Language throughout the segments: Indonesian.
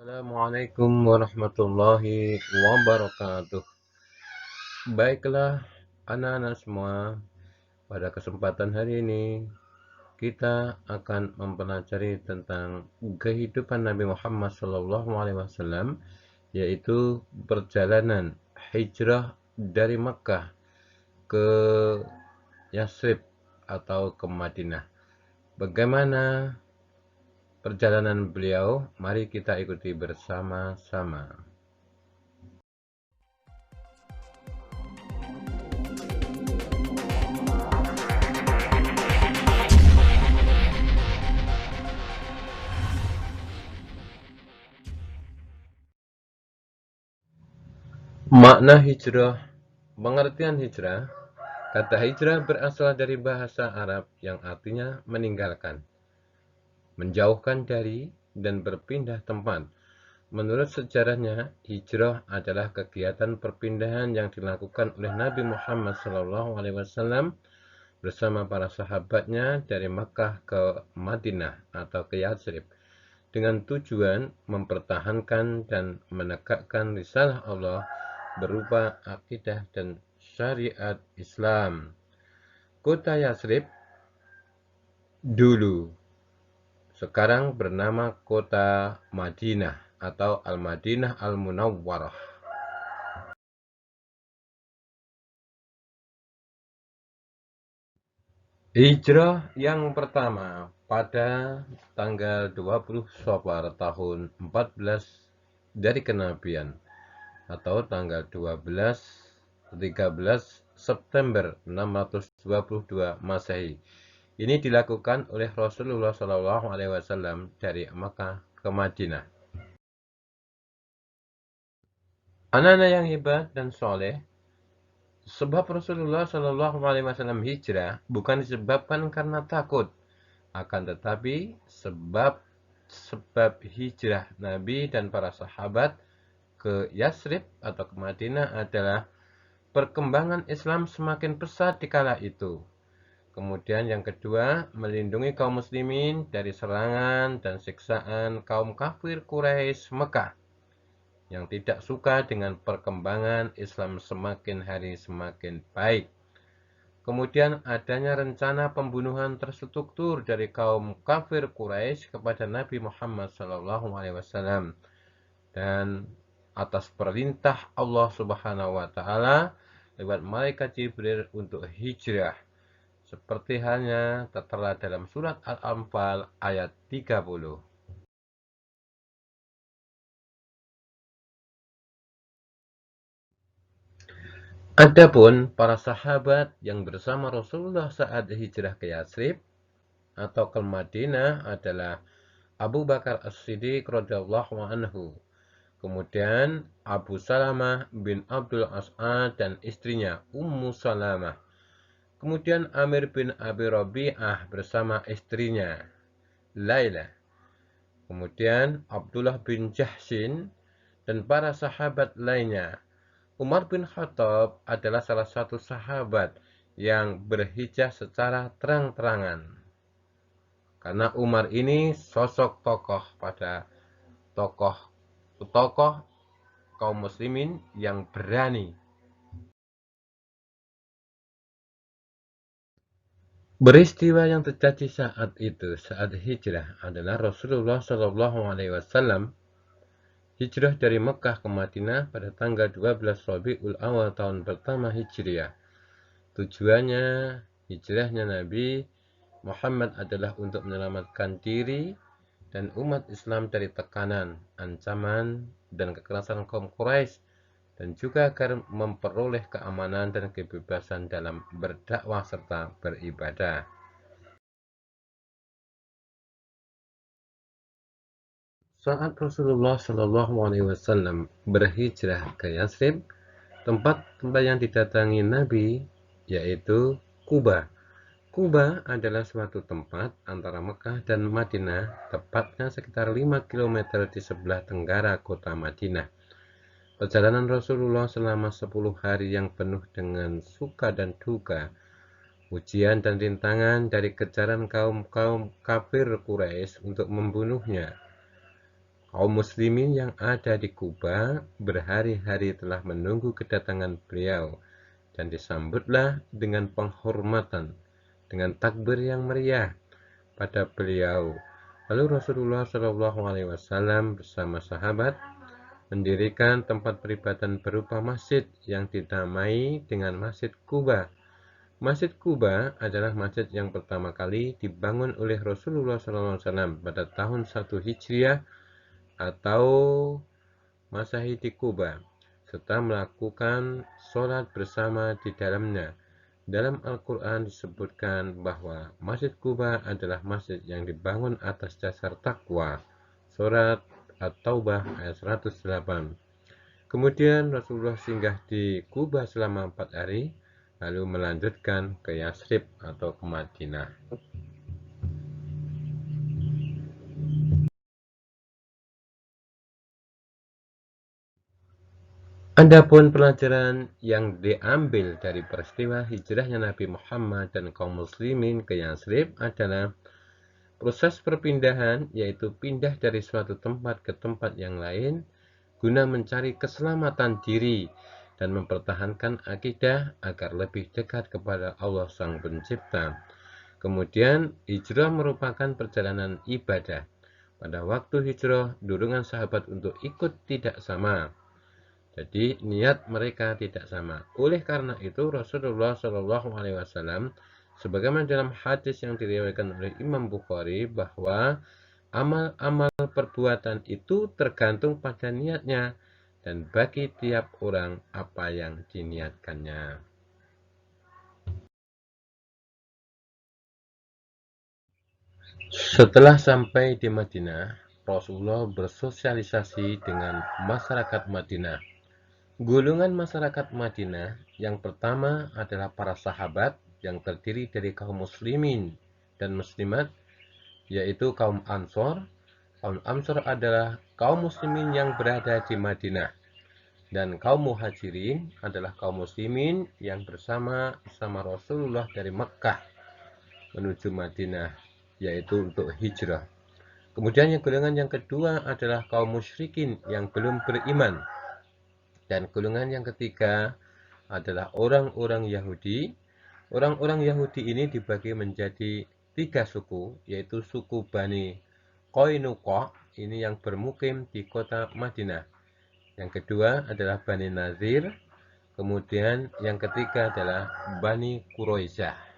Assalamualaikum warahmatullahi wabarakatuh. Baiklah, anak-anak semua, pada kesempatan hari ini kita akan mempelajari tentang kehidupan Nabi Muhammad SAW, yaitu perjalanan hijrah dari Makkah ke Yathrib atau ke Madinah. Bagaimana perjalanan beliau? Mari kita ikuti bersama-sama. Makna hijrah. Pengertian hijrah. Kata hijrah berasal dari bahasa Arab yang artinya meninggalkan, menjauhkan dari, dan berpindah tempat. Menurut sejarahnya, hijrah adalah kegiatan perpindahan yang dilakukan oleh Nabi Muhammad SAW bersama para sahabatnya dari Makkah ke Madinah atau ke Yathrib dengan tujuan mempertahankan dan menegakkan risalah Allah berupa akidah dan syariat Islam. Kota Yathrib dulu sekarang bernama Kota Madinah atau Al-Madinah Al-Munawwarah. Hijrah yang pertama pada tanggal 20 Safar tahun 14 dari kenabian atau tanggal 13 September 622 Masehi. Ini dilakukan oleh Rasulullah SAW dari Makkah ke Madinah. Anak-anak yang hebat dan soleh, sebab Rasulullah SAW hijrah bukan disebabkan karena takut, akan tetapi sebab hijrah Nabi dan para sahabat ke Yathrib atau ke Madinah adalah perkembangan Islam semakin pesat di kala itu. Kemudian yang kedua, melindungi kaum muslimin dari serangan dan siksaan kaum kafir Quraisy Mekah yang tidak suka dengan perkembangan Islam semakin hari semakin baik. Kemudian adanya rencana pembunuhan terstruktur dari kaum kafir Quraisy kepada Nabi Muhammad SAW dan atas perintah Allah Subhanahu wa taala lewat malaikat Jibril untuk hijrah. Seperti halnya tertera dalam surat Al-Anfal ayat 30. Adapun para sahabat yang bersama Rasulullah saat hijrah ke Yathrib atau ke Madinah adalah Abu Bakar As-Siddiq radhiyallahu anhu, kemudian Abu Salamah bin Abdul As'ad dan istrinya Ummu Salamah, kemudian Amir bin Abi Rabi'ah bersama istrinya Laila, kemudian Abdullah bin Jahshin dan para sahabat lainnya. Umar bin Khattab adalah salah satu sahabat yang berhijrah secara terang-terangan. Karena Umar ini sosok tokoh kaum muslimin yang berani. Peristiwa yang terjadi saat hijrah adalah Rasulullah SAW hijrah dari Mekah ke Madinah pada tanggal 12 Rabiul Awal tahun pertama Hijriah. Tujuannya hijrahnya Nabi Muhammad adalah untuk menyelamatkan diri dan umat Islam dari tekanan, ancaman, dan kekerasan kaum Quraisy, dan juga agar memperoleh keamanan dan kebebasan dalam berdakwah serta beribadah. Saat Rasulullah SAW berhijrah ke Yathrib, tempat yang didatangi Nabi yaitu Quba. Quba adalah suatu tempat antara Mekah dan Madinah, tepatnya sekitar 5 km di sebelah tenggara kota Madinah. Perjalanan Rasulullah selama 10 hari yang penuh dengan suka dan duka, ujian dan rintangan dari kejaran kaum kafir Quraisy untuk membunuhnya. Kaum muslimin yang ada di Kuba berhari-hari telah menunggu kedatangan beliau dan disambutlah dengan penghormatan, dengan takbir yang meriah pada beliau. Lalu Rasulullah SAW bersama sahabat mendirikan tempat peribadatan berupa masjid yang dinamai dengan Masjid Kuba. Masjid Kuba adalah masjid yang pertama kali dibangun oleh Rasulullah SAW pada tahun 1 Hijriah atau Masehi di Kuba, serta melakukan sholat bersama di dalamnya. Dalam Al-Quran disebutkan bahwa Masjid Kuba adalah masjid yang dibangun atas dasar takwa. Surat At-Taubah ayat 108. Kemudian Rasulullah singgah di Kuba selama 4 hari, lalu melanjutkan ke Yasrib atau ke Madinah. Adapun pelajaran yang diambil dari peristiwa hijrahnya Nabi Muhammad dan kaum muslimin ke Yasrib adalah proses perpindahan, yaitu pindah dari suatu tempat ke tempat yang lain guna mencari keselamatan diri dan mempertahankan akidah agar lebih dekat kepada Allah Sang Pencipta. Kemudian, hijrah merupakan perjalanan ibadah. Pada waktu hijrah, dorongan sahabat untuk ikut tidak sama. Jadi niat mereka tidak sama. Oleh karena itu Rasulullah SAW sebagaimana dalam hadis yang diriwayatkan oleh Imam Bukhari bahwa amal-amal perbuatan itu tergantung pada niatnya dan bagi tiap orang apa yang diniatkannya. Setelah sampai di Madinah, Rasulullah bersosialisasi dengan masyarakat Madinah. Golongan masyarakat Madinah yang pertama adalah para sahabat yang terdiri dari kaum muslimin dan muslimat, yaitu kaum Ansor. Kaum Ansor adalah kaum muslimin yang berada di Madinah. Dan kaum Muhajirin adalah kaum muslimin yang bersama Rasulullah dari Mekkah menuju Madinah, yaitu untuk hijrah. Kemudian yang golongan yang kedua adalah kaum musyrikin yang belum beriman. Dan golongan yang ketiga adalah orang-orang Yahudi. Orang-orang Yahudi ini dibagi menjadi 3 suku, yaitu suku Bani Qainuqa, ini yang bermukim di kota Madinah. Yang kedua adalah Bani Nazir, kemudian yang ketiga adalah Bani Quraisyah.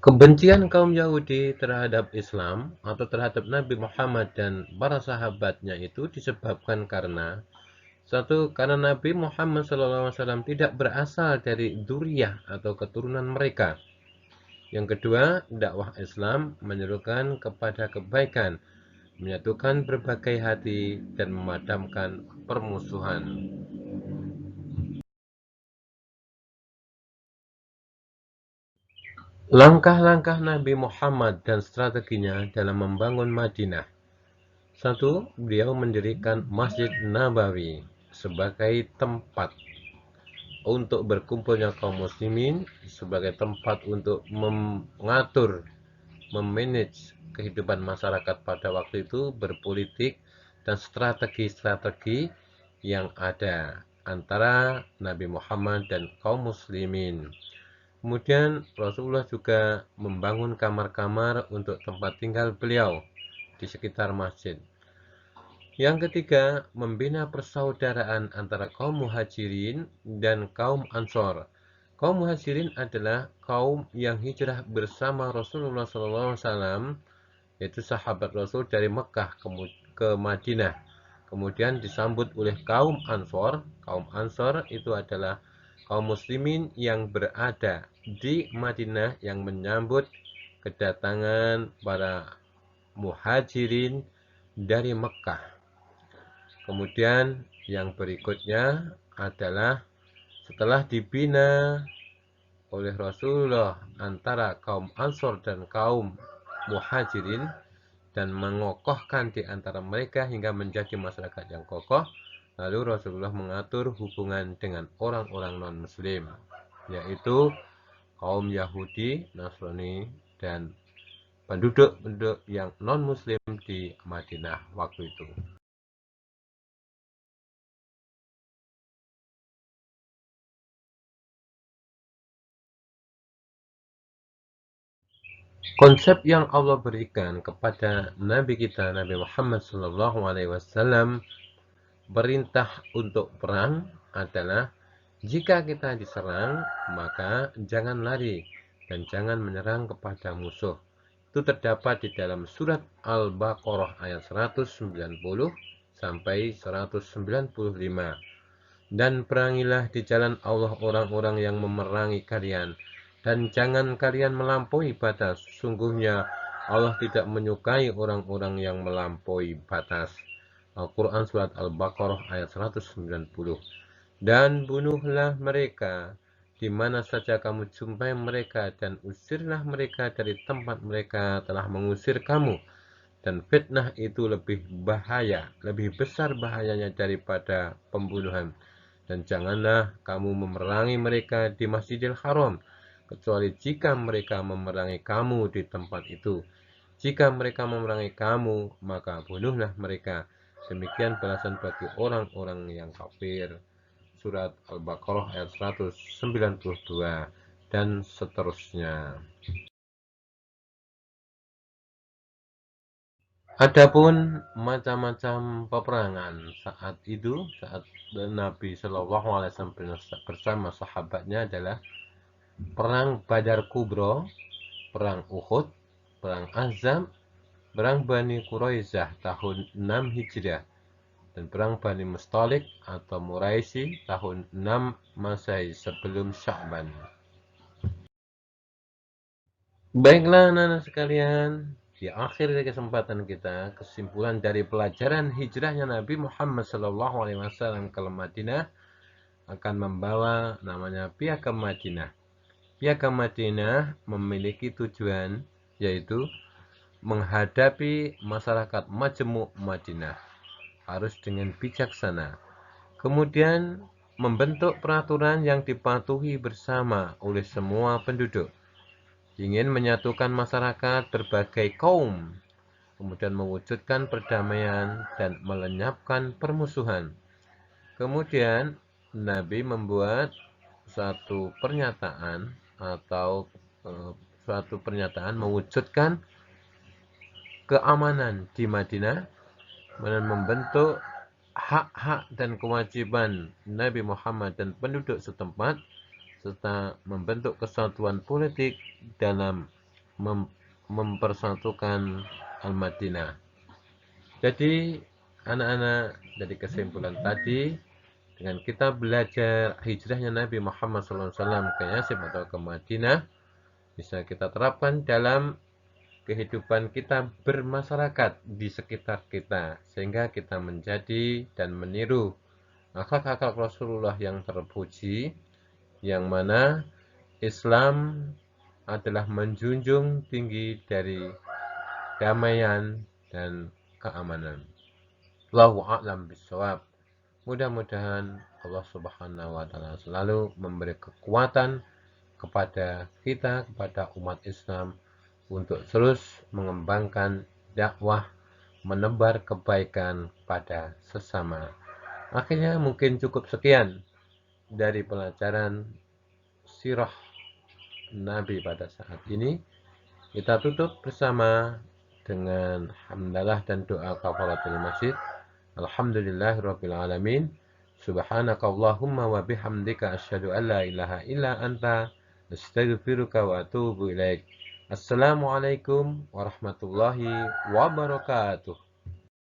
Kebencian kaum Yahudi terhadap Islam atau terhadap Nabi Muhammad dan para sahabatnya itu disebabkan karena satu, karena Nabi Muhammad SAW tidak berasal dari dzurriyyah atau keturunan mereka. Yang kedua, dakwah Islam menyerukan kepada kebaikan, menyatukan berbagai hati, dan memadamkan permusuhan. Langkah-langkah Nabi Muhammad dan strateginya dalam membangun Madinah. 1. Beliau mendirikan Masjid Nabawi sebagai tempat untuk berkumpulnya kaum muslimin, sebagai tempat untuk mengatur, memanage kehidupan masyarakat pada waktu itu, berpolitik, dan strategi-strategi yang ada antara Nabi Muhammad dan kaum muslimin. Kemudian Rasulullah juga membangun kamar-kamar untuk tempat tinggal beliau di sekitar masjid. Yang ketiga, membina persaudaraan antara kaum Muhajirin dan kaum Ansor. Kaum Muhajirin adalah kaum yang hijrah bersama Rasulullah SAW, yaitu sahabat Rasul dari Mekkah ke Madinah. Kemudian disambut oleh kaum Ansor. Kaum Ansor itu adalah kaum muslimin yang berada di Madinah yang menyambut kedatangan para Muhajirin dari Mekkah. Kemudian yang berikutnya adalah setelah dibina oleh Rasulullah antara kaum Ansor dan kaum Muhajirin dan mengokohkan di antara mereka hingga menjadi masyarakat yang kokoh, lalu Rasulullah mengatur hubungan dengan orang-orang non-muslim, yaitu kaum Yahudi, Nasrani, dan penduduk-penduduk yang non-muslim di Madinah waktu itu. Konsep yang Allah berikan kepada Nabi kita, Nabi Muhammad SAW, perintah untuk perang adalah jika kita diserang, maka jangan lari dan jangan menyerang kepada musuh. Itu terdapat di dalam surat Al-Baqarah ayat 190 sampai 195. Dan perangilah di jalan Allah orang-orang yang memerangi kalian, dan jangan kalian melampaui batas. Sungguhnya Allah tidak menyukai orang-orang yang melampaui batas. Al-Quran surat Al-Baqarah ayat 190. Dan bunuhlah mereka di mana saja kamu jumpai mereka, dan usirlah mereka dari tempat mereka telah mengusir kamu. Dan fitnah itu lebih besar bahayanya daripada pembunuhan. Dan janganlah kamu memerangi mereka di Masjidil Haram, kecuali jika mereka memerangi kamu di tempat itu. Jika mereka memerangi kamu, maka bunuhlah mereka. Demikian balasan bagi orang-orang yang kafir. Surat Al-Baqarah ayat 192 dan seterusnya. Adapun macam-macam peperangan saat itu, saat Nabi Shallallahu Alaihi Wasallam bersama sahabatnya adalah perang Badar Kubro, perang Uhud, perang Azab, perang Bani Quraisyah tahun 6 Hijriah, dan perang Bani Mustalik atau Muraisi tahun 6 Masehi sebelum Sya'ban. Baiklah anak-anak sekalian, di akhir kesempatan kita, kesimpulan dari pelajaran hijrahnya Nabi Muhammad SAW ke Madinah akan membawa namanya Piagam Madinah. Piagam Madinah memiliki tujuan, yaitu menghadapi masyarakat Majmu' Madinah harus dengan bijaksana. Kemudian membentuk peraturan yang dipatuhi bersama oleh semua penduduk. Ingin menyatukan masyarakat berbagai kaum, kemudian mewujudkan perdamaian dan melenyapkan permusuhan. Kemudian Nabi membuat suatu pernyataan mewujudkan keamanan di Madinah dan membentuk hak-hak dan kewajiban Nabi Muhammad dan penduduk setempat, serta membentuk kesatuan politik dalam mempersatukan Al-Madinah. Jadi anak-anak, dari kesimpulan tadi, dengan kita belajar hijrahnya Nabi Muhammad SAW ke Yasrib atau ke Madinah, bisa kita terapkan dalam kehidupan kita bermasyarakat di sekitar kita, sehingga kita menjadi dan meniru akhlak-akhlak Rasulullah yang terpuji, yang mana Islam adalah menjunjung tinggi dari damaian dan keamanan. Wallahu a'lam bishawab. Mudah-mudahan Allah Subhanahu wa taala selalu memberi kekuatan kepada kita, kepada umat Islam, untuk terus mengembangkan dakwah, menebar kebaikan pada sesama. Akhirnya mungkin cukup sekian dari pelajaran sirah Nabi pada saat ini. Kita tutup bersama dengan hamdalah dan doa kafaratul masjid. Alhamdulillahirabbil alamin. Subhanakallahumma wa bihamdika asyhadu an la ilaha illa anta astaghfiruka wa atubu ilaik. Assalamualaikum warahmatullahi wabarakatuh.